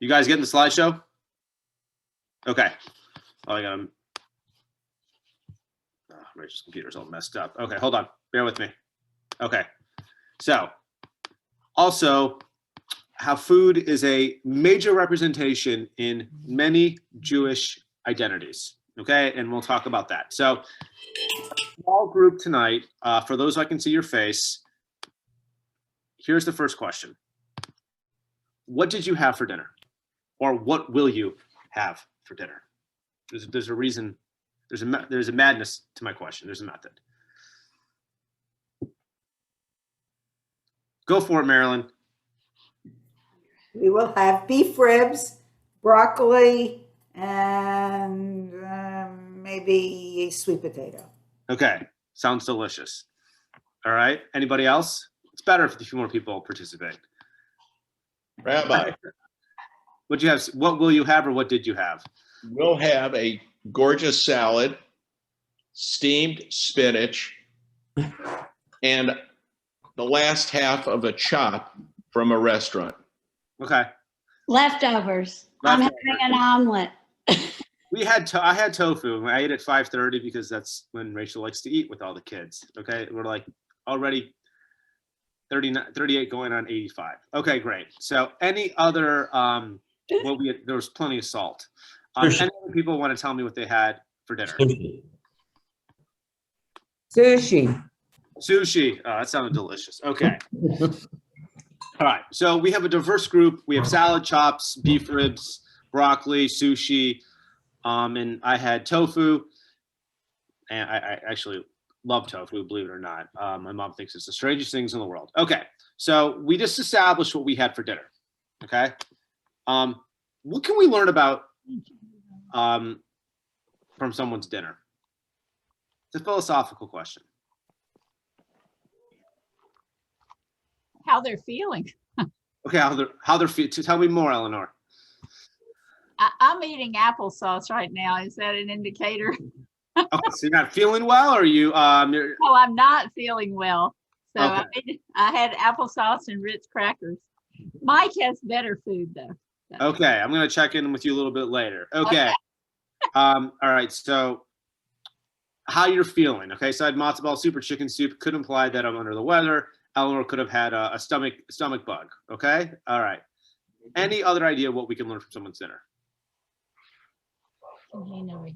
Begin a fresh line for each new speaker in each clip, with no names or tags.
You guys getting the slideshow? Okay. Oh, I got him. Oh, Rachel's computer's all messed up. Okay, hold on. Bear with me. Okay. So, also, how food is a major representation in many Jewish identities. Okay, and we'll talk about that. So, small group tonight. For those who I can see your face, here's the first question. What did you have for dinner? Or what will you have for dinner? There's a reason. There's a madness to my question. There's a method. Go for it, Marilyn.
We will have beef ribs, broccoli, and maybe a sweet potato. Okay,
sounds delicious. All right, anybody else? It's better if a few more people participate.
Rabbi.
What'd you have? What will you have, or what did you have?
We'll have a gorgeous salad, steamed spinach, and the last half of a chop from a restaurant.
Okay.
Leftovers. I'm having an omelet.
I had tofu. I ate at 5:30 because that's when Rachel likes to eat with all the kids. Okay, we're like already 38 going on 85. Okay, great. So any other there was plenty of salt. Any other people want to tell me what they had for dinner?
Sushi.
Sushi. Oh, that sounded delicious. Okay. All right. So we have a diverse group. We have salad, chops, beef ribs, broccoli, sushi, and I had tofu. And I actually love tofu, believe it or not. My mom thinks it's the strangest things in the world. Okay. So we just established what we had for dinner. Okay. What can we learn about from someone's dinner? It's a philosophical question.
How they're feeling.
Okay, how they're feeling. Tell me more, Eleanor.
I'm eating applesauce right now. Is that an indicator?
Okay, so you're not feeling well, or you?
No, I'm not feeling well. So
okay.
I had applesauce and Ritz crackers. Mike has better food though. So.
Okay, I'm gonna check in with you a little bit later. Okay. All right. So, how you're feeling? Okay, so I had matzo ball soup or chicken soup. Could imply that I'm under the weather. Eleanor could have had a stomach bug. Okay. All right. Any other idea what we can learn from someone's dinner?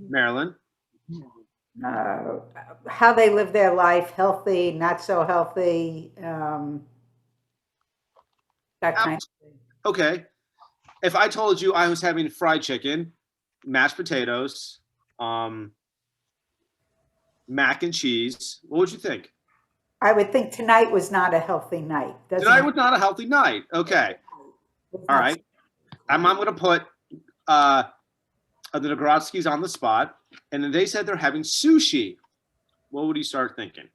Marilyn.
How they live their life, healthy, not so healthy, that kind of thing.
Okay. If I told you I was having fried chicken, mashed potatoes, mac and cheese, what would you think?
I would think tonight was not a healthy night.
Tonight was not a healthy night. Okay. All right. I'm going to put the Nagrodskys on the spot, and then they said they're having sushi. What would you start thinking?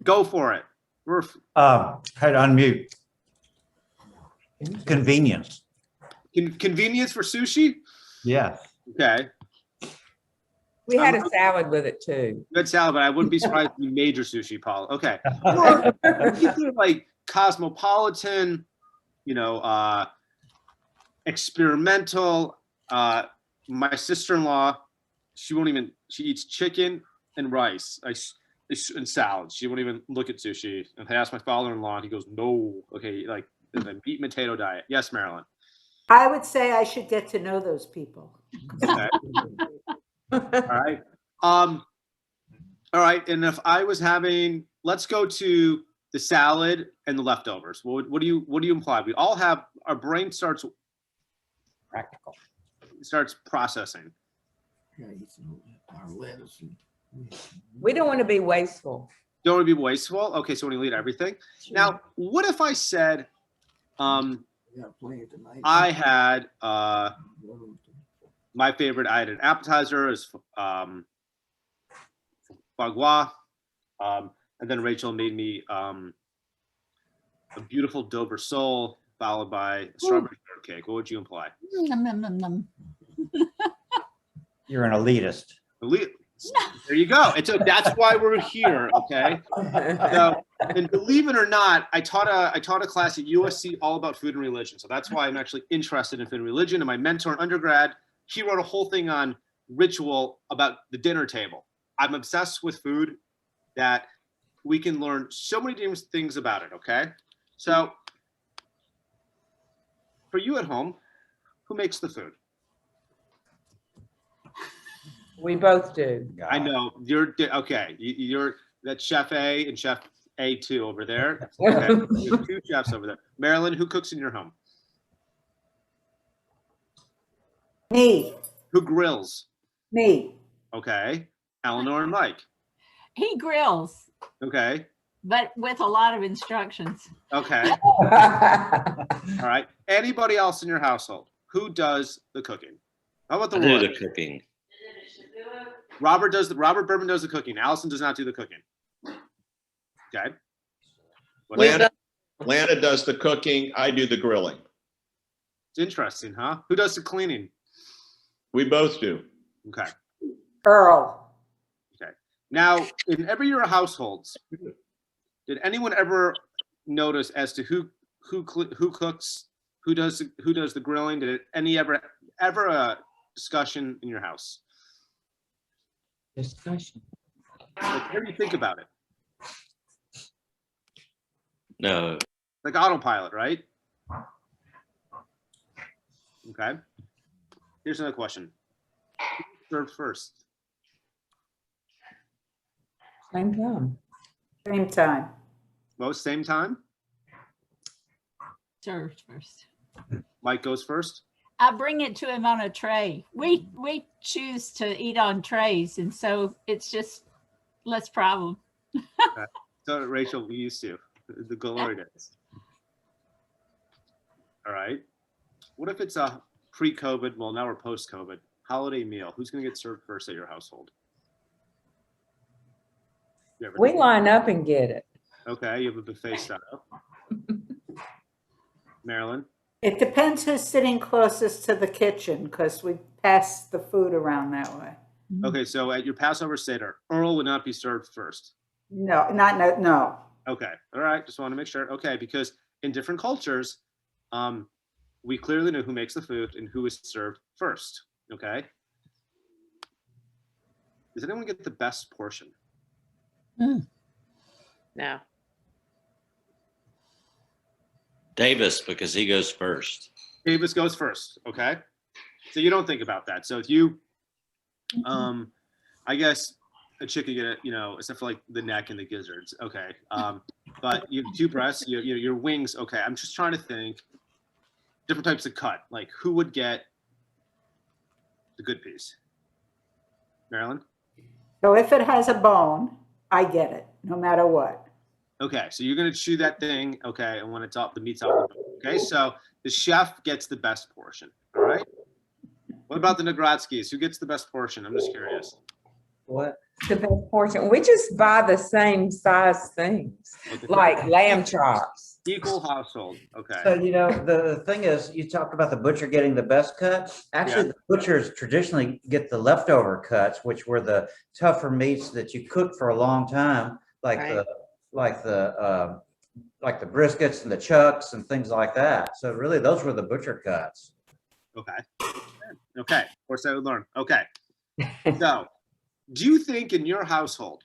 Go for it.
Had to unmute. Convenience.
Convenience for sushi?
Yeah.
Okay.
We had a salad with it too.
Good salad, but I wouldn't be surprised if you made your sushi, Paul. Okay. Like cosmopolitan, experimental. My sister-in-law, she eats chicken and rice and salad. She won't even look at sushi. And I asked my father-in-law, and he goes, no. Okay, like the meat and potato diet. Yes, Marilyn.
I would say I should get to know those people.
Okay. All right. All right. And if I was having, let's go to the salad and the leftovers. What do you imply? We all have, our brain starts
Practical.
Starts processing.
We don't want to be wasteful.
Don't want to be wasteful. Okay, so when you eat everything. Sure. Now, what if I said, I had my favorite. I had an appetizer is foie gras, and then Rachel made me a beautiful Dover sole followed by a strawberry shortcake. What would you imply?
You're an elitist.
There you go. And so that's why we're here, okay? So, and believe it or not, I taught a class at USC all about food and religion. So that's why I'm actually interested in food and religion. And my mentor in undergrad, he wrote a whole thing on ritual about the dinner table. I'm obsessed with food, that we can learn so many different things about it, okay? So for you at home, who makes the food?
We both do.
I know okay. You're that's Chef A and Chef A2 over there. Okay. There's two chefs over there. Marilyn, who cooks in your home?
Me,
Who grills?
me.
Okay. Eleanor and Mike.
He grills,
Okay.
but with a lot of instructions.
Okay. All right. Anybody else in your household? Who does the cooking? How about the
I do
Roy?
the cooking.
Robert Berman does the cooking. Allison does not do the cooking. Okay. What else?
Lana does the cooking. I do the grilling.
It's interesting, huh? Who does the cleaning?
We both do.
Okay.
Earl.
Okay. Now, in every your households, did anyone ever notice as to who cooks, who does the grilling? Did it any ever a discussion in your house?
Discussion.
Like, what do you think about it?
No,
Like autopilot, right? Okay. Here's another question. Who served first?
Same time.
Same time.
Most same time?
Served first.
Mike goes first?
I bring it to him on a tray. We choose to eat on trays, and so it's just less problem.
So Rachel, we used to. The glory days. All right. What if it's a pre-COVID, well, now we're post-COVID, holiday meal? Who's going to get served first at your household? You ever
We
do-
line up and get it.
Okay, you have a buffet style. Marilyn?
It depends who's sitting closest to the kitchen because we pass the food around that way.
Okay, so at your Passover Seder, Earl would not be served first.
No, no.
Okay, all right, just want to make sure. Okay, because in different cultures, we clearly know who makes the food and who is served first. Okay. Does anyone get the best portion?
No.
Davis, because he goes first.
Davis goes first. Okay. So you don't think about that. So if you, I guess a chicken get it, except for like the neck and the gizzards. Okay. But you have two breasts, your wings. Okay. I'm just trying to think different types of cut. Like who would get the good piece? Marilyn?
So if it has a bone, I get it, no matter what.
Okay, so you're gonna chew that thing, okay, and when it's off, the meat's off the bone. Okay, so the chef gets the best portion, all right? What about the Nagradskis? Who gets the best portion? I'm just curious.
What?
The best portion. We just buy the same size things,
Okay.
like lamb chops.
Equal household,
So,
okay.
the thing is, you talked about the butcher getting the best cut. Actually,
Yeah.
the butchers traditionally get the leftover cuts, which were the tougher meats that you cooked for a long time, like
Right.
the briskets and the chucks and things like that. So really, those were the butcher cuts.
Okay, okay, of course I would learn, okay. So, do you think in your household,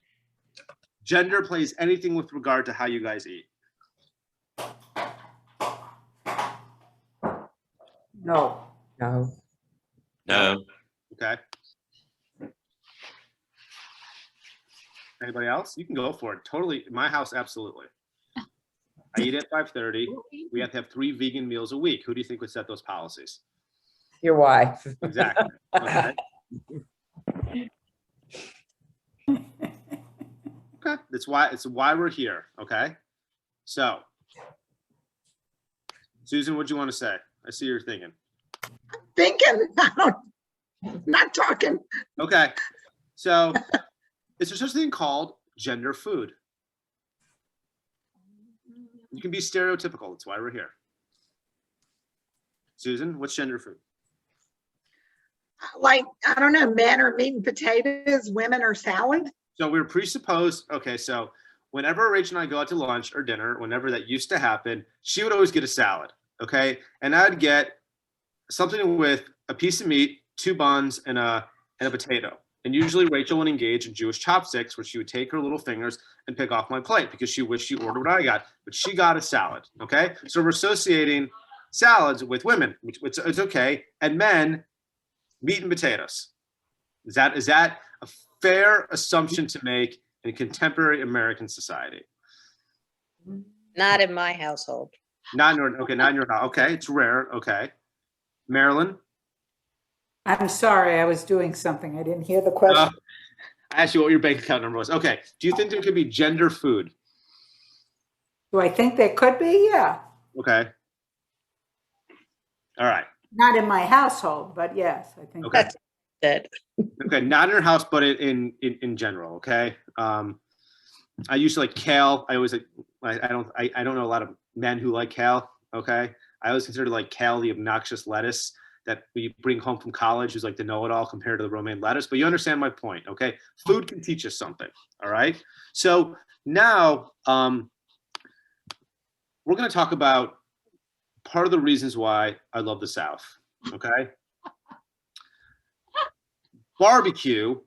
gender plays anything with regard to how you guys eat?
No.
No.
No,
Okay. Anybody else? You can go for it. Totally. My house, absolutely. I eat at 5:30. We have to have 3 vegan meals a week. Who do you think would set those policies?
Your wife.
Exactly. Okay. Okay. It's why we're here. Okay. So, Susan, what do you want to say? I see you're thinking.
Thinking, not talking.
Okay. So, is there such a thing called gender food? You can be stereotypical. That's why we're here. Susan, what's gender food?
Like, I don't know, men are meat and potatoes, women are salad.
So we're presupposed. Okay, so whenever Rachel and I go out to lunch or dinner, whenever that used to happen, she would always get a salad. Okay, and I'd get something with a piece of meat, 2 buns, and a potato. And usually Rachel would engage in Jewish chopsticks, where she would take her little fingers and pick off my plate because she wished she ordered what I got, but she got a salad. Okay, so we're associating salads with women, which it's okay, and men, meat and potatoes. Is that a fair assumption to make in contemporary American society?
Not in my household.
Not in your, okay, not in your house. Okay, it's rare. Okay, Marilyn.
I'm sorry, I was doing something. I didn't hear the question.
I asked you what your bank account number was. Okay, do you think there could be gender food?
Do I think there could be? Yeah.
Okay. All right.
Not in my household, but yes, I think.
Okay.
That's it.
Okay, not in your house, but in general. Okay. I used to like kale. I always like. I don't know a lot of men who like kale. Okay. I always consider like kale the obnoxious lettuce that we bring home from college, who's like the know-it-all compared to the romaine lettuce. But you understand my point. Okay. Food can teach us something. All right. So now we're going to talk about part of the reasons why I love the South. Okay. Barbecue,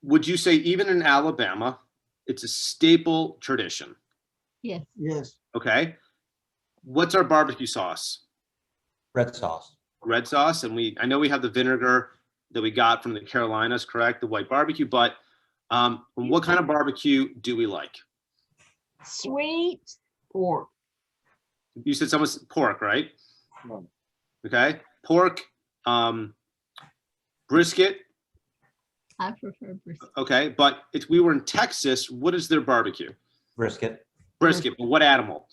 would you say even in Alabama, it's a staple tradition?
Yes.
Yes.
Okay. What's our barbecue sauce?
Red sauce.
Red sauce. And I know we have the vinegar that we got from the Carolinas, correct? The white barbecue, but what kind of barbecue do we like?
Sweet pork.
You said someone's pork, right? Okay. Pork, brisket.
I prefer brisket.
Okay. But if we were in Texas, what is their barbecue?
Brisket.
Brisket. But what animal?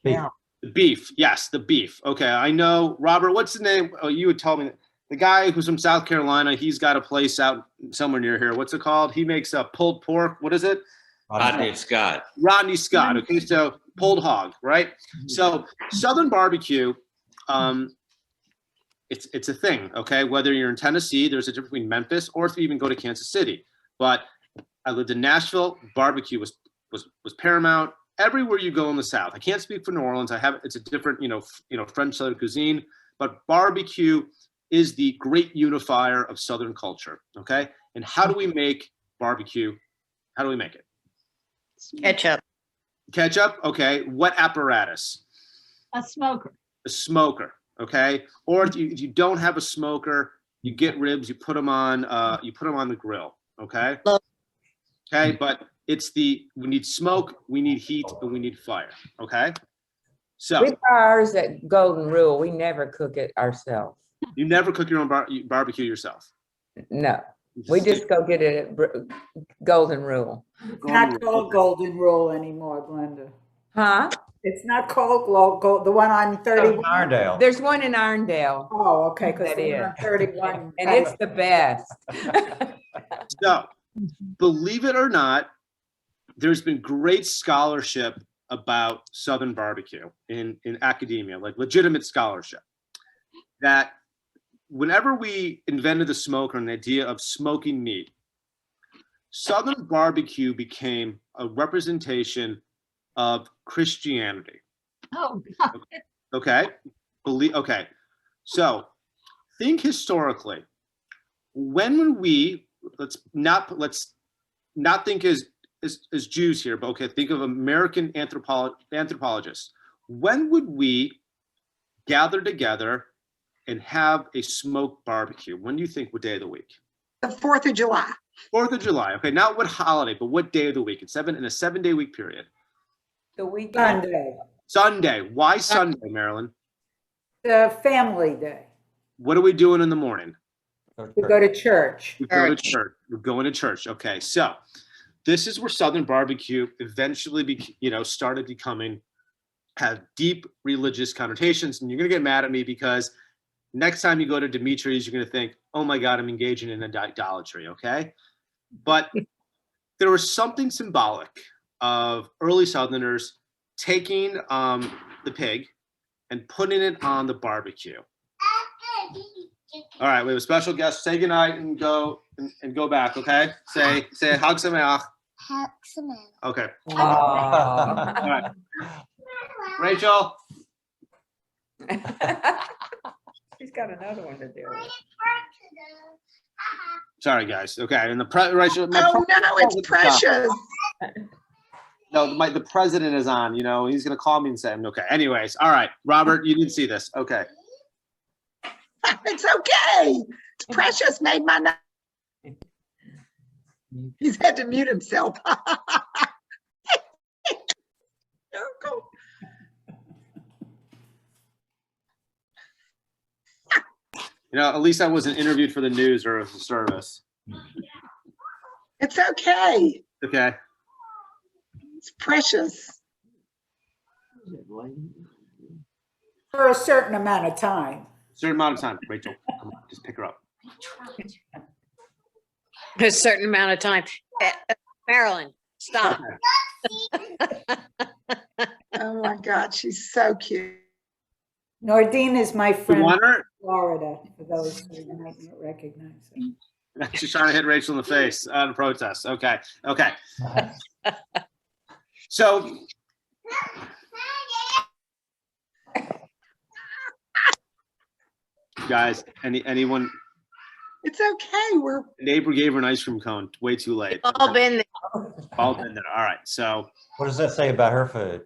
Beef.
Yeah.
The beef. Yes, the beef. Okay. I know. Robert, what's the name? Oh, you would tell me. The guy who's from South Carolina, he's got a place out somewhere near here. What's it called? He makes a pulled pork. What is it?
Rodney Scott.
Rodney Scott. Okay, so pulled hog, right? So Southern barbecue, it's a thing. Okay, whether you're in Tennessee, there's a difference between Memphis, or if you even go to Kansas City. But I lived in Nashville. Barbecue was paramount everywhere you go in the South. I can't speak for New Orleans. It's a different, French Southern cuisine, but barbecue is the great unifier of Southern culture. Okay, and how do we make barbecue? How do we make it?
Ketchup.
Ketchup. Okay. What apparatus?
A smoker.
A smoker. Okay. Or if you don't have a smoker, you get ribs. You put them on. You put them on the grill. Okay. Okay. But we need smoke. We need heat, and we need fire. Okay. So
We buy ours at Golden Rule. We never cook it ourselves.
you never cook your own barbecue yourself.
No, we just go get it at Golden Rule.
It's not called Golden Rule anymore, Glenda.
Huh?
It's not called the one on 31.
Arndale.
There's one in Arndale,
Oh, okay, because
That
the one
is.
on 31.
and it's the best.
So, believe it or not, there's been great scholarship about Southern barbecue in academia, like legitimate scholarship, that whenever we invented the smoker and the idea of smoking meat, Southern barbecue became a representation of Christianity.
Oh, God.
Okay? Okay. So think historically. When would let's not think as Jews here, but okay, think of American anthropologists. When would we gather together and have a smoked barbecue? When do you think, what day of the week?
The 4th of July.
4th of July. Okay, not what holiday, but what day of the week? In a 7-day week period.
The weekend.
Sunday,
Sunday. Why Sunday, Marilyn?
the family day.
What are we doing in the morning?
We go to church.
We go to church. We're going to church. Okay, so this is where Southern barbecue eventually, started becoming, have deep religious connotations. And you're gonna get mad at me because next time you go to Dimitri's, you're gonna think, "Oh my God, I'm engaging in idolatry." Okay, but there was something symbolic of early Southerners taking the pig and putting it on the barbecue. All right, we have a special guest. Say goodnight and go back, okay? Say Hag Sameach. Okay.
Aw.
All right. Rachel.
She's got another one to do.
Sorry, guys. Okay, and Rachel.
Oh, no, it's Precious.
No, the president is on. You know, he's gonna call me and say, okay. Anyways, all right, Robert, you didn't see this. Okay.
It's okay. It's Precious made my night. He's had to mute himself.
You know, at least I wasn't interviewed for the news or as a service.
It's okay.
Okay.
It's Precious.
For a certain amount of time.
Certain amount of time. Rachel, come on, just pick her up.
A certain amount of time. Marilyn, stop.
Oh my God, she's so cute.
Nordine is my
You
friend
want
from
her?
Florida, for those who might not recognize her.
She's trying to hit Rachel in the face on protest. Okay. Okay. So guys, anyone?
It's okay. We're
Neighbor gave her an ice cream cone. Way too late.
All been there.
All been there. All right. So
What does that say about her food?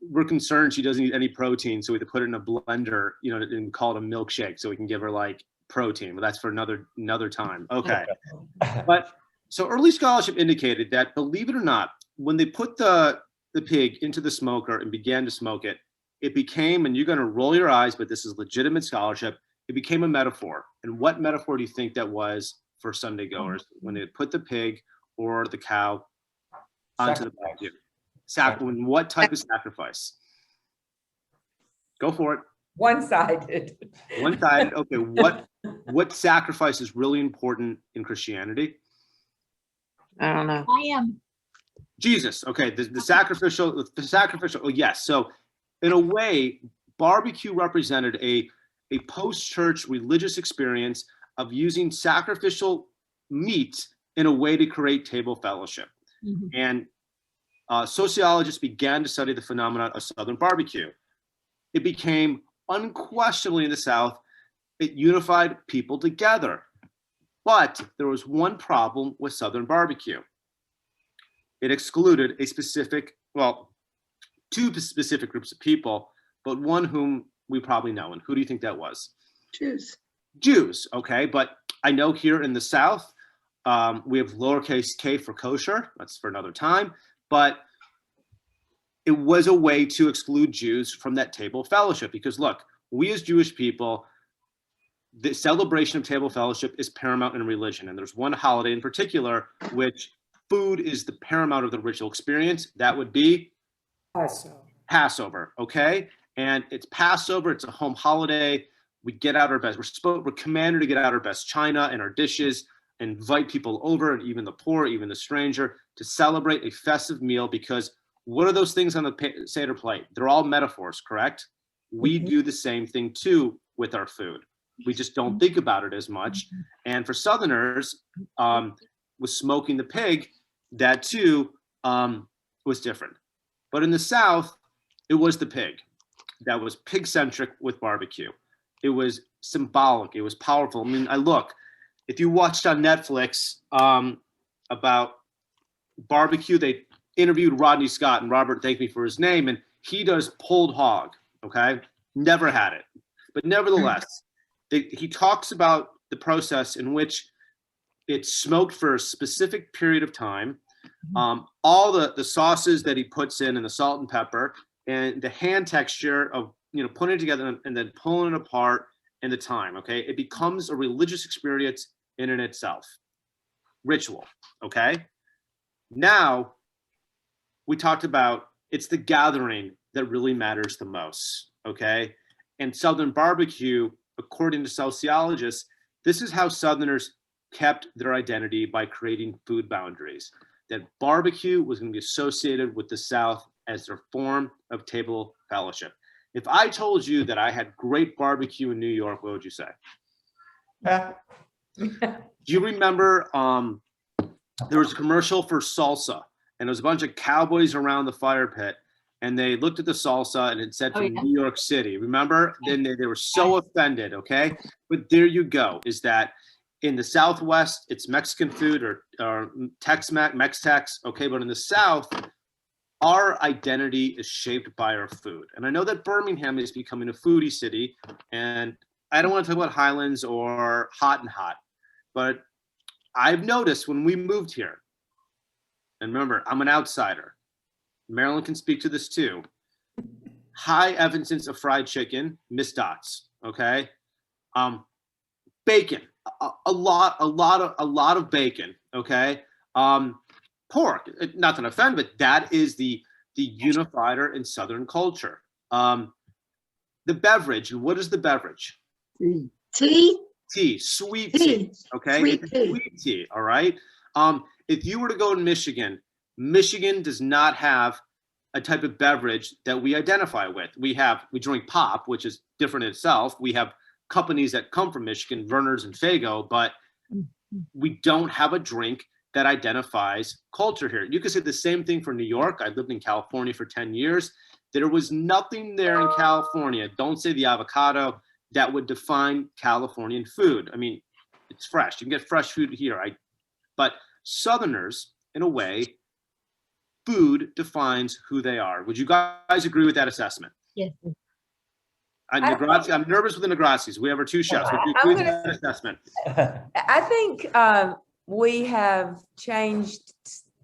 we're concerned she doesn't eat any protein, so we have to put it in a blender, you know, and call it a milkshake, so we can give her like protein. But that's for another time. Okay. But so early scholarship indicated that, believe it or not, when they put the pig into the smoker and began to smoke it, it became, and you're going to roll your eyes, but this is legitimate scholarship, it became a metaphor. And what metaphor do you think that was for Sunday goers when they put the pig or the cow onto the barbecue? What type of sacrifice? Go for it.
One-sided.
One-sided. Okay. What sacrifice is really important in Christianity?
I don't know.
I am.
Jesus. Okay. The sacrificial. Oh, yes. So, in a way, barbecue represented a post-church religious experience of using sacrificial meat in a way to create table fellowship.
Mhm.
And sociologists began to study the phenomenon of Southern barbecue. It became unquestionably in the South, it unified people together. But there was one problem with Southern barbecue. It excluded two specific groups of people, but one whom we probably know. And who do you think that was? Jews. Okay. But I know here in the South, we have lowercase k for kosher. That's for another time. But it was a way to exclude Jews from that table fellowship, because look, we as Jewish people, the celebration of table fellowship is paramount in religion. And there's one holiday in particular, which food is the paramount of the ritual experience. That would be Passover. Okay. And it's Passover. It's a home holiday. We get out our best. We're commanded to get out our best china and our dishes, invite people over, and even the poor, even the stranger, to celebrate a festive meal. Because what are those things on the Seder plate? They're all metaphors, correct? We do the same thing too with our food. We just don't think about it as much. And for Southerners, with smoking the pig, that too was different. But in the South, it was the pig. That was pig-centric with barbecue. It was symbolic. It was powerful. I mean, if you watched on Netflix about barbecue, they interviewed Rodney Scott, and Robert thanked me for his name, and he does pulled hog. Okay, never had it, but nevertheless, he talks about the process in which it's smoked for a specific period of time, all the sauces that he puts in, and the salt and pepper, and the hand texture of putting it together and then pulling it apart, and the time. Okay, it becomes a religious experience in and itself, ritual. Okay, now we talked about it's the gathering that really matters the most. Okay, and Southern barbecue, according to sociologists, this is how Southerners kept their identity, by creating food boundaries. That barbecue was going to be associated with the South as their form of table fellowship. If I told you that I had great barbecue in New York, what would you say? Do you remember there was a commercial for salsa, and there was a bunch of cowboys around the fire pit, and they looked at the salsa and it said from New York City. Remember? Then they were so offended, okay? But there you go, is that in the Southwest, it's Mexican food or Tex-Mex, Mex-Tex, okay? But in the South, our identity is shaped by our food. And I know that Birmingham is becoming a foodie city, and I don't want to talk about Highlands or Hot and Hot, but I've noticed when we moved here, and remember, I'm an outsider. Marilyn can speak to this too. High evidence of fried chicken, Miss Dots, okay? Bacon, a lot of bacon, okay? Pork, not to offend, but that is the unifier in Southern culture. The beverage, and what is the beverage?
Tea.
Tea, sweet tea, okay?
Sweet
It's
tea.
sweet tea, all right? If you were to go to Michigan, Michigan does not have a type of beverage that we identify with. We drink pop, which is different in itself. We have companies that come from Michigan, Verner's and Faygo, but we don't have a drink that identifies culture here. You could say the same thing for New York. I lived in California for 10 years. There was nothing there in California, don't say the avocado, that would define Californian food. I mean, it's fresh. You can get fresh food here. But Southerners, in a way, food defines who they are. Would you guys agree with that assessment?
Yes.
I'm nervous with the Negrassi's. We have our two chefs. Would you agree with that assessment?
I think we have changed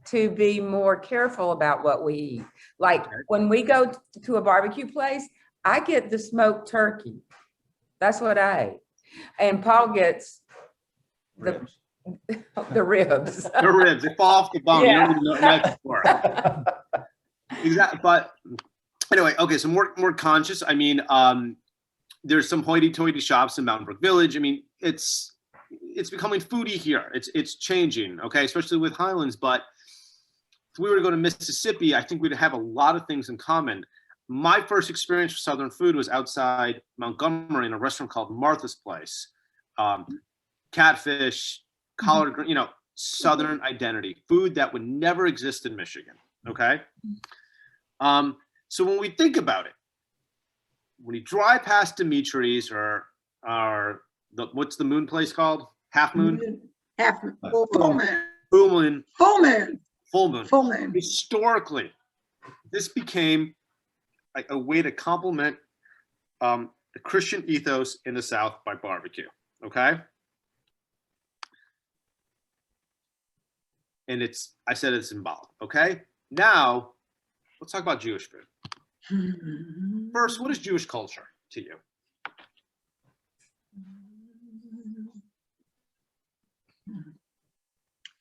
to be more careful about what we eat. Like when we go to a barbecue place, I get the smoked turkey. That's what I ate. And Paul gets the ribs.
The ribs. They fall off the bone.
Yeah.
You don't even know that's for it. Exactly. But anyway, okay, so more conscious. I mean, there's some hoity-toity shops in Mountain Brook Village. I mean, it's becoming foodie here. It's changing, okay, especially with Highlands. But if we were to go to Mississippi, I think we'd have a lot of things in common. My first experience with Southern food was outside Montgomery in a restaurant called Martha's Place. Catfish, collard green, Southern identity, food that would never exist in Michigan, okay? So when we think about it, when you drive past Dimitri's or what's the moon place called? Half Moon?
Full moon.
Full Moon. Historically, this became a way to complement the Christian ethos in the South by barbecue, okay? And I said it's symbolic, okay? Now, let's talk about Jewish food. First, what is Jewish culture to you?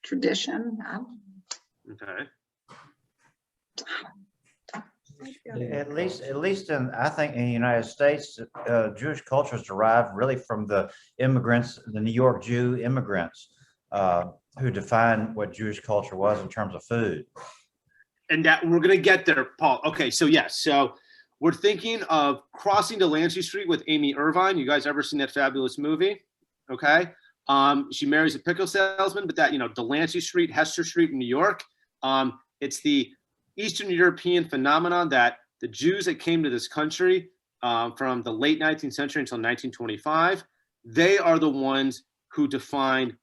Tradition.
Okay.
At least I think in the United States, Jewish culture is derived really from the immigrants, the New York Jew immigrants, who defined what Jewish culture was in terms of food.
And that we're going to get there, Paul. Okay, so yes, so we're thinking of Crossing Delancey Street with Amy Irvine. You guys ever seen that fabulous movie? Okay. She marries a pickle salesman, but that, Delancey Street, Hester Street in New York. It's the Eastern European phenomenon that the Jews that came to this country from the late 19th century until 1925, they are the ones who defined,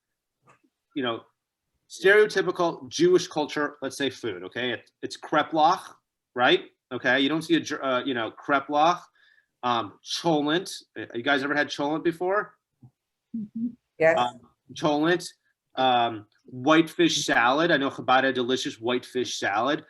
stereotypical Jewish culture, let's say food, okay? It's kreplach, right? Okay, you don't see kreplach, cholent. You guys ever had cholent before?
Yes.
Cholent, whitefish salad. I know Chabad had delicious whitefish salad.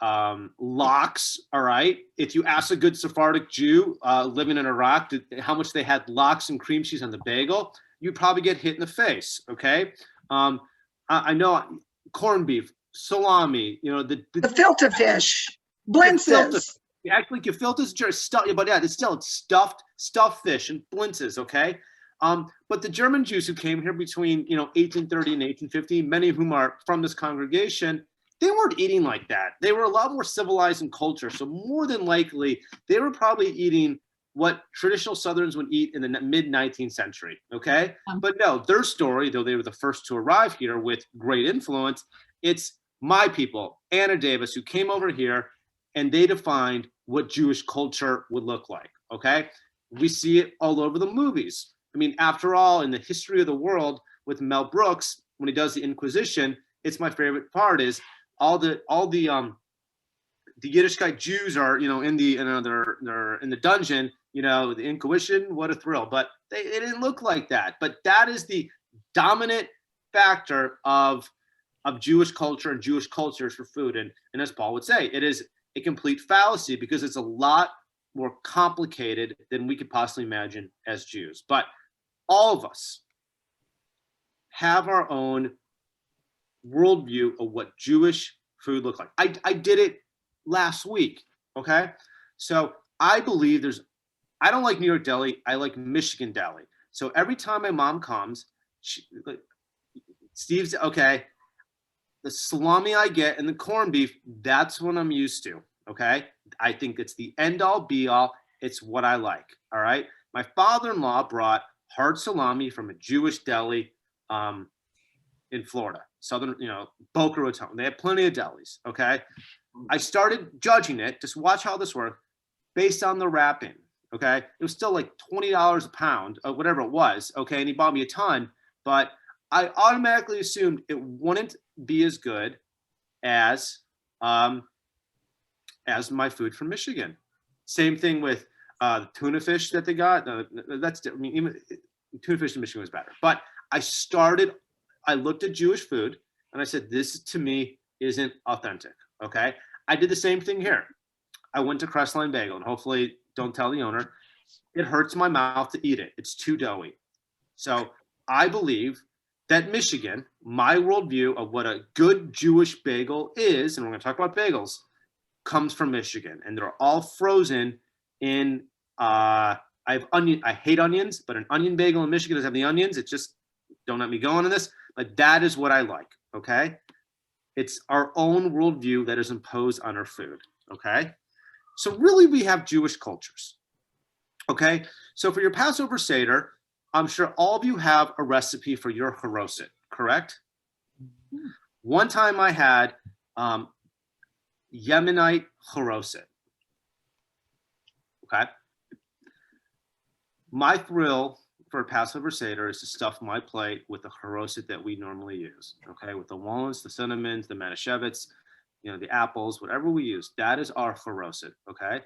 Lox, all right? If you ask a good Sephardic Jew living in Iraq how much they had lox and cream cheese on the bagel, you'd probably get hit in the face, okay? I know corned beef, salami, the
filter fish, blintzes.
Actually, gefilte is stuffed, but yeah, it's stuffed fish and blintzes, okay? But the German Jews who came here between 1830 and 1850, many of whom are from this congregation, they weren't eating like that. They were a lot more civilized in culture. So more than likely, they were probably eating what traditional Southerns would eat in the mid 19th century. Okay. But no, their story, though they were the first to arrive here with great influence, it's my people, Anna Davis, who came over here and they defined what Jewish culture would look like. Okay. We see it all over the movies. I mean, after all, in the history of the world with Mel Brooks, when he does the Inquisition, it's my favorite part is all the Yiddishkeit Jews are, in they're in the dungeon, the Inquisition, what a thrill. But it didn't look like that. But that is the dominant factor of Jewish culture and Jewish cultures for food. And as Paul would say, it is a complete fallacy because it's a lot more complicated than we could possibly imagine as Jews. But all of us have our own worldview of what Jewish food look like. I did it last week, okay? So I believe I don't like New York deli, I like Michigan deli. So every time my mom comes, Steve's, okay, the salami I get and the corned beef, that's what I'm used to, okay? I think it's the end all be all. It's what I like, all right? My father-in-law brought hard salami from a Jewish deli in Florida, southern, Boca Raton. They have plenty of delis, okay? I started judging it, just watch how this worked, based on the wrapping, okay? It was still like $20 a pound, or whatever it was, okay? And he bought me a ton, but I automatically assumed it wouldn't be as good as my food from Michigan. Same thing with the tuna fish that they got. Even tuna fish in Michigan was better. But I looked at Jewish food and I said, this to me isn't authentic. Okay. I did the same thing here. I went to Crestline Bagel, and hopefully don't tell the owner. It hurts my mouth to eat it. It's too doughy. So I believe that Michigan, my worldview of what a good Jewish bagel is, and we're going to talk about bagels, comes from Michigan, and they're all frozen in. I have onion. I hate onions, but an onion bagel in Michigan doesn't have the onions. It's just, don't let me go on this, but that is what I like. Okay, it's our own worldview that is imposed on our food. Okay, so really we have Jewish cultures. Okay, so for your Passover Seder, I'm sure all of you have a recipe for your haroset, correct? One time I had Yemenite haroset. Okay. My thrill for a Passover Seder is to stuff my plate with the haroset that we normally use. Okay, with the walnuts, the cinnamons, the manischewitz, the apples, whatever we use. That is our haroset. Okay.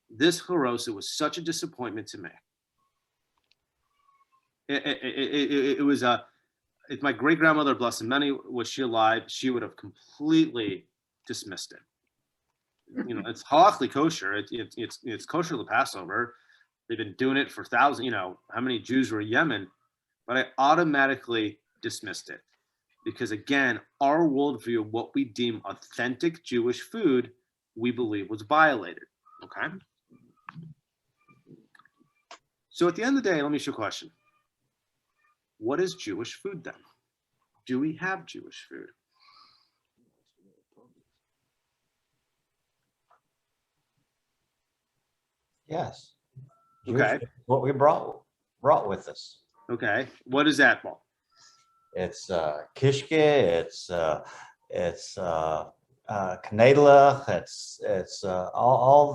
This haroset was such a disappointment to me. It was if my great grandmother, blessed many, was she alive, she would have completely dismissed it. It's halachically kosher. It's kosher to Passover. They've been doing it for thousands. How many Jews were in Yemen? But I automatically dismissed it because, again, our worldview of what we deem authentic Jewish food, we believe was violated. Okay. So at the end of the day, let me ask you a question. What is Jewish food then? Do we have Jewish food?
Yes.
Okay.
What we brought with us.
Okay. What is that, Paul?
It's kishke. It's knedlach. It's all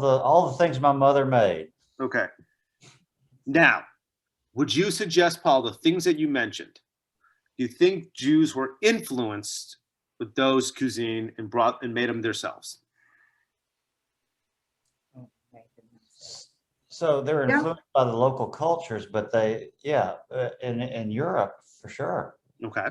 the things my mother made.
Okay. Now, would you suggest, Paul, the things that you mentioned, do you think Jews were influenced with those cuisine and made them themselves?
So they're influenced by the local cultures, but in Europe for sure.
Okay.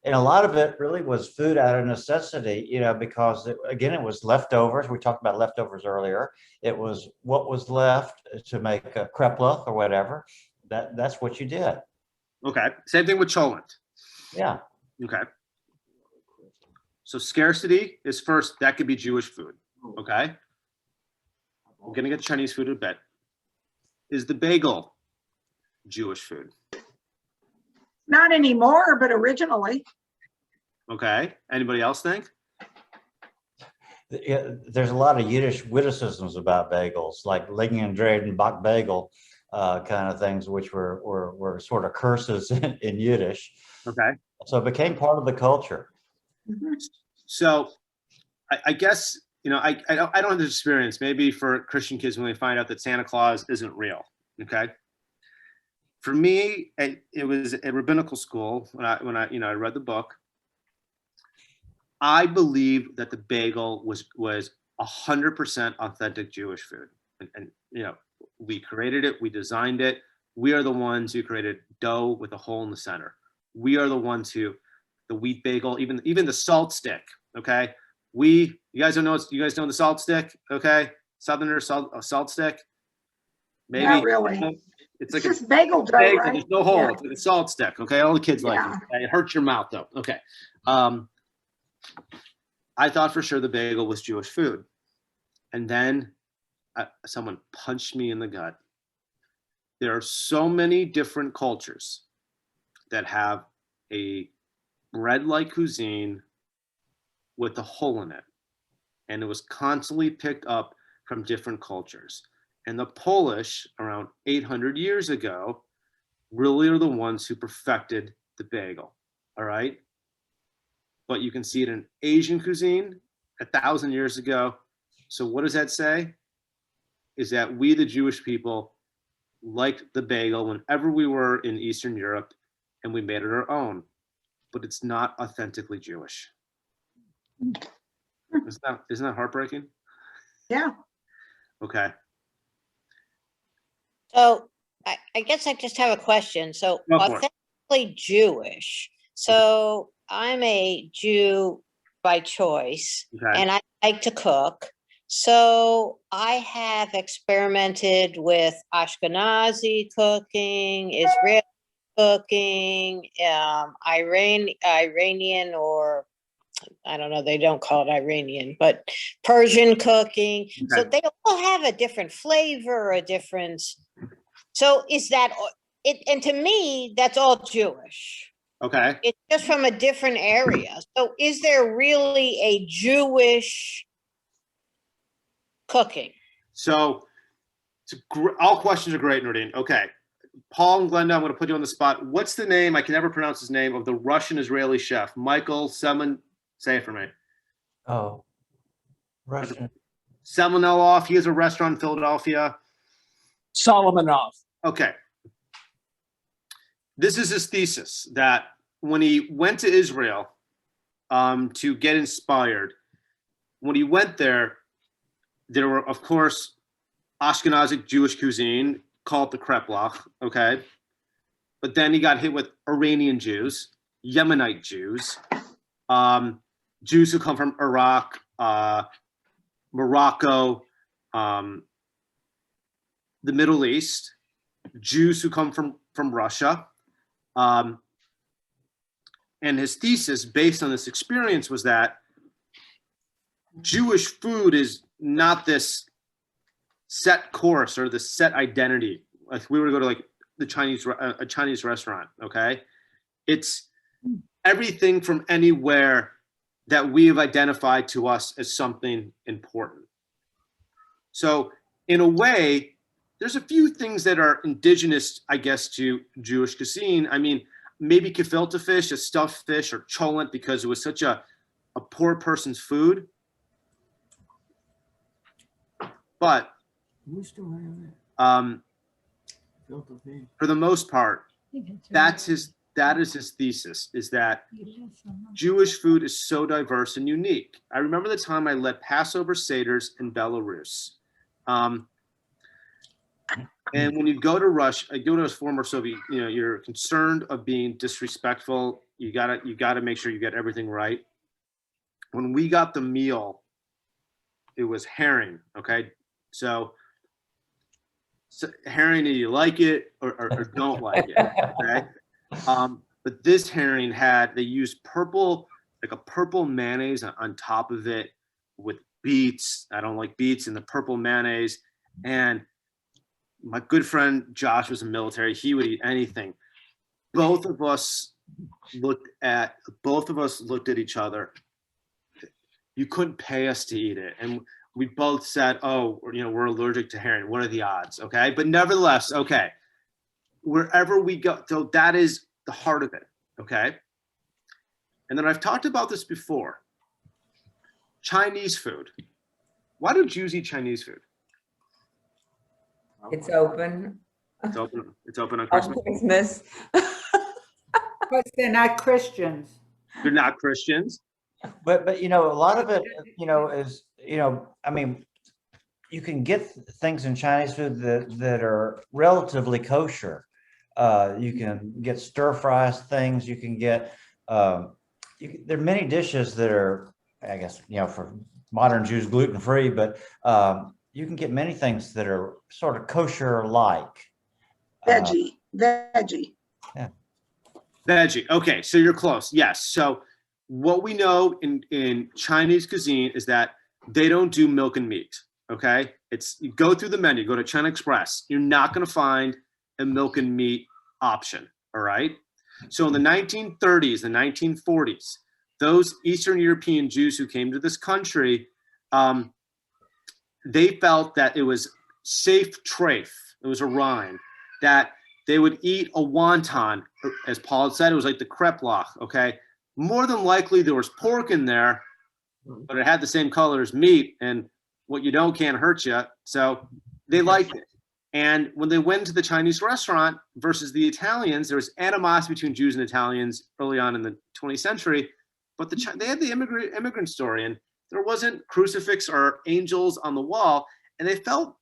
And a lot of it really was food out of necessity, because it was leftovers. We talked about leftovers earlier. It was what was left to make a kreplach or whatever. That's what you did. Okay.
Same thing with cholent.
Yeah.
Okay. So scarcity is first. That could be Jewish food. Okay. We're going to get Chinese food in a bit. Is the bagel Jewish food?
Not anymore, but originally.
Okay. Anybody else think?
Yeah, there's a lot of Yiddish witticisms about bagels, like Legendreden Bach Bagel kind of things, which were sort of curses in Yiddish.
Okay.
So it became part of the culture.
So I guess, you know, I don't have this experience. Maybe for Christian kids when they find out that Santa Claus isn't real. Okay. For me, it was at rabbinical school when I you know, I read the book. I believe that the bagel was 100% authentic Jewish food, and you know, we created it, we designed it. We are the ones who created dough with a hole in the center. We are the ones who, the wheat bagel, even the salt stick. Okay, you guys don't know. You guys know the salt stick? Okay, Southerners salt stick. Maybe
Not really.
It's
It's
like
just bagel dough,
bagel.
right?
There's no hole.
Yeah.
It's like a salt stick. Okay, all the kids like it.
Yeah.
Okay? It hurts your mouth though. Okay. I thought for sure the bagel was Jewish food. And then someone punched me in the gut. There are so many different cultures that have a bread-like cuisine with a hole in it. And it was constantly picked up from different cultures. And the Polish, around 800 years ago, really are the ones who perfected the bagel. All right? But you can see it in Asian cuisine 1,000 years ago. So what does that say? Is that we, the Jewish people, liked the bagel whenever we were in Eastern Europe, and we made it our own. But it's not authentically Jewish. Isn't that heartbreaking?
Yeah.
Okay.
So I guess I just have a question. So
Go for it.
authentically Jewish. So I'm a Jew by choice,
Okay.
and I like to cook. So I have experimented with Ashkenazi cooking, Israeli cooking, Iranian, or I don't know, they don't call it Iranian, but Persian cooking. So
Okay.
they all have a different flavor, a different. So is that it? And to me, that's all Jewish.
Okay.
It's just from a different area. So is there really a Jewish cooking?
So all questions are great, Nordine. Okay. Paul and Glenda, I'm going to put you on the spot. What's the name? I can never pronounce his name, of the Russian-Israeli chef, Michael Semen. Say it for me.
Oh, Russian.
Semenov. He has a restaurant in Philadelphia.
Solomonov.
Okay. This is his thesis, that when he went to Israel to get inspired, when he went there were, of course, Ashkenazic Jewish cuisine, called the kreplach, okay? But then he got hit with Iranian Jews, Yemenite Jews, Jews who come from Iraq, Morocco, the Middle East, Jews who come from Russia. And his thesis, based on this experience, was that Jewish food is not this set course or the set identity. Like we were to go to like a Chinese restaurant, okay? It's everything from anywhere that we have identified to us as something important. So in a way, there's a few things that are indigenous, I guess, to Jewish cuisine. I mean, maybe gefilte fish, a stuffed fish, or cholent, because it was such a poor person's food. But for the most part, that is his thesis, is that Jewish food is so diverse and unique. I remember the time I led Passover Seders in Belarus. And when you go to Russia, go to a former Soviet, you know, you're concerned of being disrespectful. You gotta make sure you get everything right. When we got the meal, it was herring. Okay, so herring, do you like it or don't like it? Okay, but this herring they used purple, like a purple mayonnaise on top of it with beets. I don't like beets, and the purple mayonnaise. And my good friend Josh was in the military. He would eat anything. Both of us looked at each other. you couldn't pay us to eat it. And we both said, oh, we're allergic to herring. What are the odds? Okay. But nevertheless, okay, wherever we go, so that is the heart of it. Okay. And then I've talked about this before. Chinese food. Why do Jews eat Chinese food?
It's open.
It's open. It's open on
On
Christmas.
Christmas.
Because they're not Christians.
They're not Christians.
But a lot of it, is, I mean, you can get things in Chinese food that are relatively kosher. You can get stir fries things. You can get, there are many dishes that are, I guess, for modern Jews, gluten-free, but you can get many things that are sort of kosher-like.
Veggie.
Yeah.
Veggie. Okay, so you're close. Yes. So what we know in Chinese cuisine is that they don't do milk and meat. Okay, you go through the menu, go to China Express. You're not going to find a milk and meat option. All right. So in the 1930s, the 1940s, those Eastern European Jews who came to this country, they felt that it was safe treif. It was a rhyme that they would eat a wonton, as Paul had said. It was like the kreplach. Okay, more than likely there was pork in there, but it had the same color as meat, and what you don't can't hurt you. So they liked it. And when they went to the Chinese restaurant versus the Italians, there was animosity between Jews and Italians early on in the 20th century. But they had the immigrant story, and there wasn't crucifix or angels on the wall, and they felt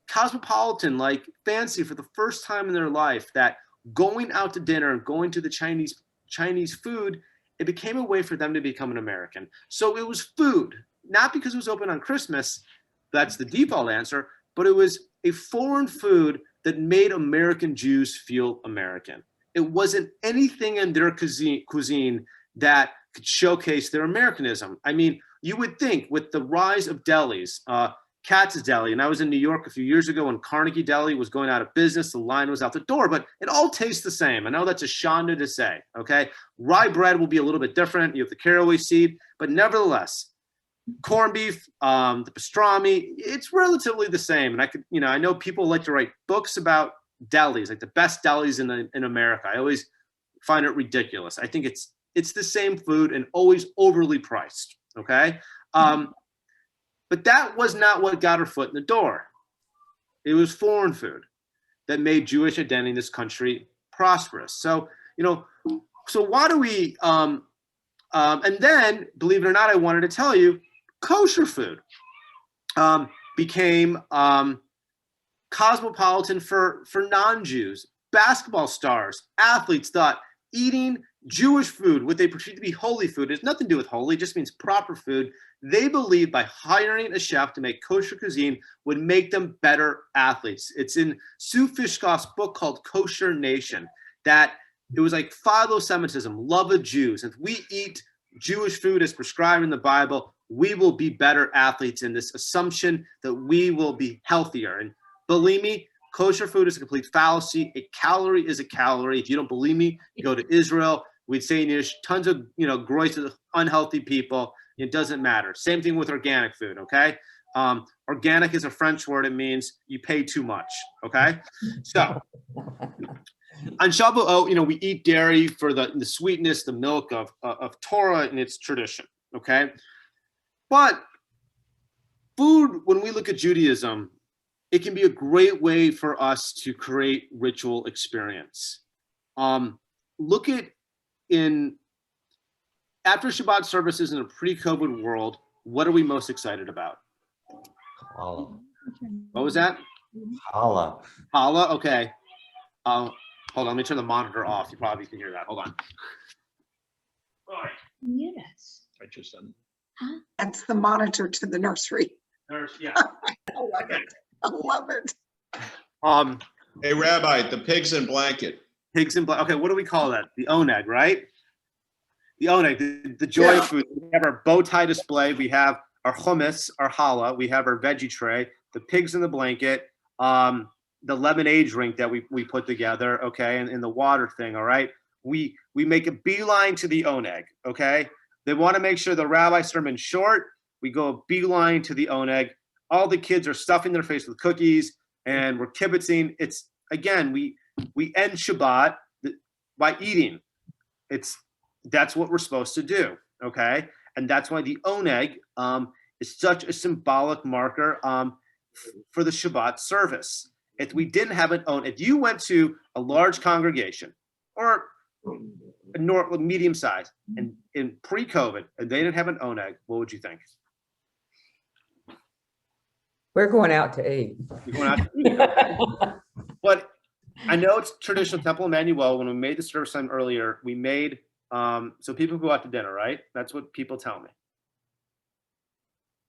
cosmopolitan, like fancy for the first time in their life, that going out to dinner and going to the Chinese food, it became a way for them to become an American. So it was food, not because it was open on Christmas, that's the default answer, but it was a foreign food that made American Jews feel American. It wasn't anything in their cuisine that could showcase their Americanism. I mean, you would think with the rise of delis, Katz's Deli, and I was in New York a few years ago when Carnegie Deli was going out of business, the line was out the door, but it all tastes the same. I know that's a shanda to say, okay? Rye bread will be a little bit different. You have the caraway seed, but nevertheless, corned beef, the pastrami, it's relatively the same. And I know people like to write books about delis, like the best delis in America. I always find it ridiculous. I think it's the same food and always overly priced, okay? But that was not what got her foot in the door. It was foreign food that made Jewish identity in this country prosperous. So, so why do we, and then, believe it or not, I wanted to tell you, kosher food became cosmopolitan for non-Jews. Basketball stars, athletes thought eating Jewish food, what they perceive to be holy food, has nothing to do with holy, it just means proper food. They believed by hiring a chef to make kosher cuisine would make them better athletes. It's in Sue Fishkoff's book called Kosher Nation that it was like philo-Semitism, love of Jews. If we eat Jewish food as prescribed in the Bible, we will be better athletes, in this assumption that we will be healthier. And believe me, kosher food is a complete fallacy. A calorie is a calorie. If you don't believe me, you go to Israel. We'd say in Yiddish, tons of gross, unhealthy people. It doesn't matter. Same thing with organic food, okay? Organic is a French word. It means you pay too much, okay? So on Shavuot, we eat dairy for the sweetness, the milk of Torah and its tradition, okay? But food, when we look at Judaism, it can be a great way for us to create ritual experience. Look at after Shabbat services in a pre-COVID world, what are we most excited about?
Challah.
What was that?
Challah.
Challah, okay. Hold on, let me turn the monitor off. You probably can hear that. Hold on. All right.
Mute us.
I just
That's the monitor to the nursery.
Yeah.
I love it. I love it.
Hey, Rabbi, the pigs in blanket.
Pigs in blanket. Okay, what do we call that? The oneg, right? The oneg, the joy of food. We have our bow tie display. We have our hummus, our challah. We have our veggie tray. The pigs in the blanket. The lemonade drink that we put together. Okay, and the water thing. All right. We make a beeline to the oneg. Okay. They want to make sure the rabbi sermon's short. We go a beeline to the oneg. All the kids are stuffing their face with cookies, and we're kibitzing. It's again, we end Shabbat by eating. That's what we're supposed to do, okay? And that's why the oneg is such a symbolic marker for the Shabbat service. If we didn't have an oneg, if you went to a large congregation or a medium size and in pre-COVID and they didn't have an oneg, what would you think?
We're going out to eat.
You're going out to eat, okay. But I know it's traditional Temple Emanu-El. When we made the service time earlier, we made so people go out to dinner, right? That's what people tell me.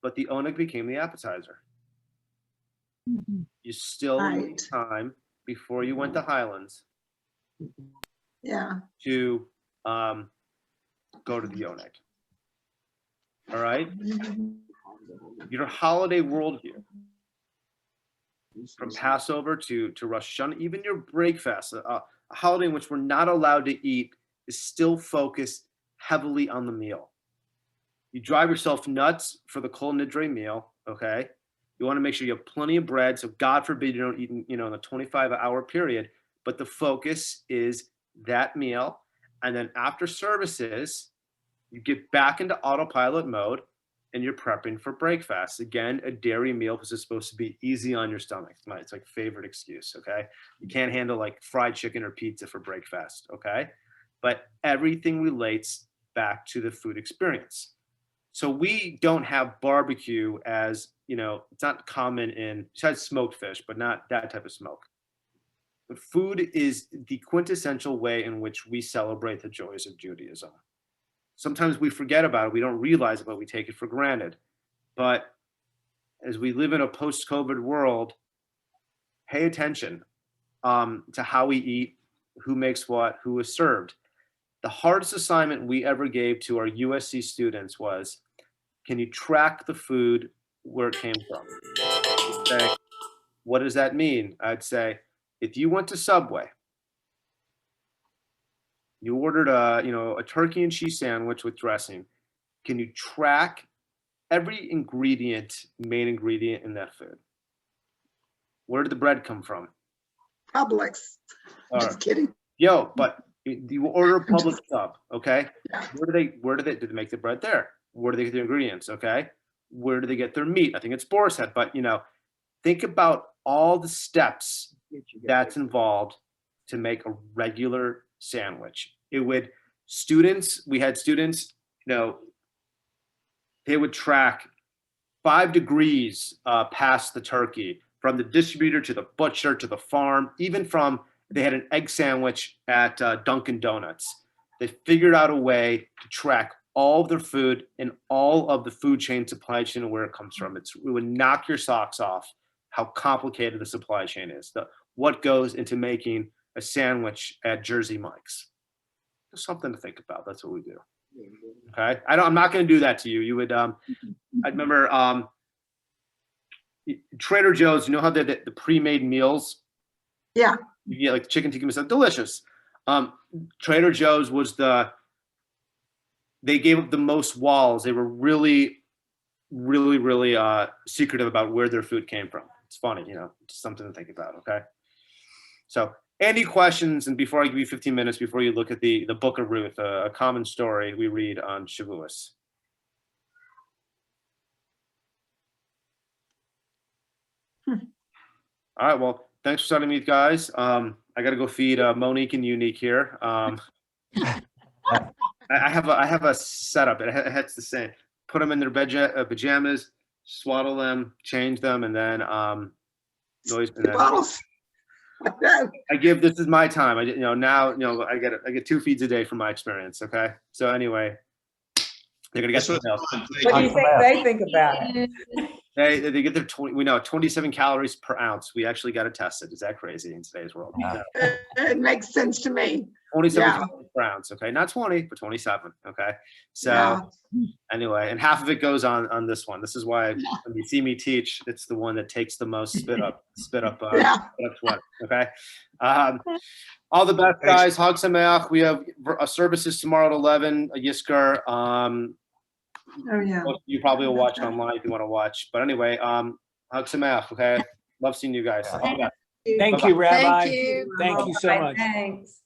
But the oneg became the appetizer. You still need time before you went to Highlands.
Yeah.
To go to the oneg. All right. Your holiday worldview, from Passover to Rosh Hashanah, even your breakfast, a holiday in which we're not allowed to eat, is still focused heavily on the meal. You drive yourself nuts for the Kol Nidre meal, okay? You want to make sure you have plenty of bread, so God forbid you don't eat, in a 25-hour period, but the focus is that meal. And then after services, you get back into autopilot mode and you're prepping for breakfast. Again, a dairy meal because it's supposed to be easy on your stomach. It's like favorite excuse, okay? You can't handle like fried chicken or pizza for breakfast, okay? But everything relates back to the food experience. So we don't have barbecue as, it's not common besides smoked fish, but not that type of smoke. But food is the quintessential way in which we celebrate the joys of Judaism. Sometimes we forget about it. We don't realize it, but we take it for granted. But as we live in a post-COVID world, pay attention to how we eat, who makes what, who is served. The hardest assignment we ever gave to our USC students was, can you track the food where it came from? Say, what does that mean? I'd say, if you went to Subway, you ordered a turkey and cheese sandwich with dressing, can you track every main ingredient in that food? Where did the bread come from?
Publix. Just kidding.
But you order a Publix sub, okay? Yeah. Where did they make the bread there? Where do they get the ingredients, okay? Where do they get their meat? I think it's boar's head, but think about all the steps that's involved to make a regular sandwich. We had students, they would track 5 degrees past the turkey, from the distributor to the butcher to the farm, even they had an egg sandwich at Dunkin' Donuts. They figured out a way to track all of their food and all of the food chain, supply chain, and where it comes from. It would knock your socks off how complicated the supply chain is. What goes into making a sandwich at Jersey Mike's. Just something to think about. That's what we do. Okay. I'm not going to do that to you. You would, I remember Trader Joe's, how they the pre-made meals?
Yeah.
You get like chicken tikka masala, delicious. Trader Joe's was they gave up the most walls. They were really, really, really secretive about where their food came from. It's funny, just something to think about. Okay. So any questions? And before I give you 15 minutes, before you look at the Book of Ruth, a common story we read on Shavuos. All right. Well, thanks for starting me, guys. I got to go feed Monique and Unique here. I have a setup. It's the same. Put them in their pajamas, swaddle them, change them, and then this is my time. I get 2 feeds a day from my experience. Okay. So anyway, they're gonna get something else.
What do you think they think about it?
They get their 27 calories per ounce. We actually got to test it. Is that crazy in today's world?
Wow.
No.
It makes sense to me.
27
Yeah.
calories per ounce. Okay, not 20, but 27. Okay, so
Yeah.
anyway, and half of it goes on this one. This is why when you see me teach, it's the one that takes the most spit up
Yeah.
sweat. Okay. All the best, guys. Hag Sameach. We have services tomorrow at 11. Yisker.
Oh, yeah.
You probably will watch it online if you want to watch. But anyway, Hag Sameach. Okay. Love seeing you guys. All the best.
Thank you, Rabbi.
Thank you.
Thank you so much.
Thanks.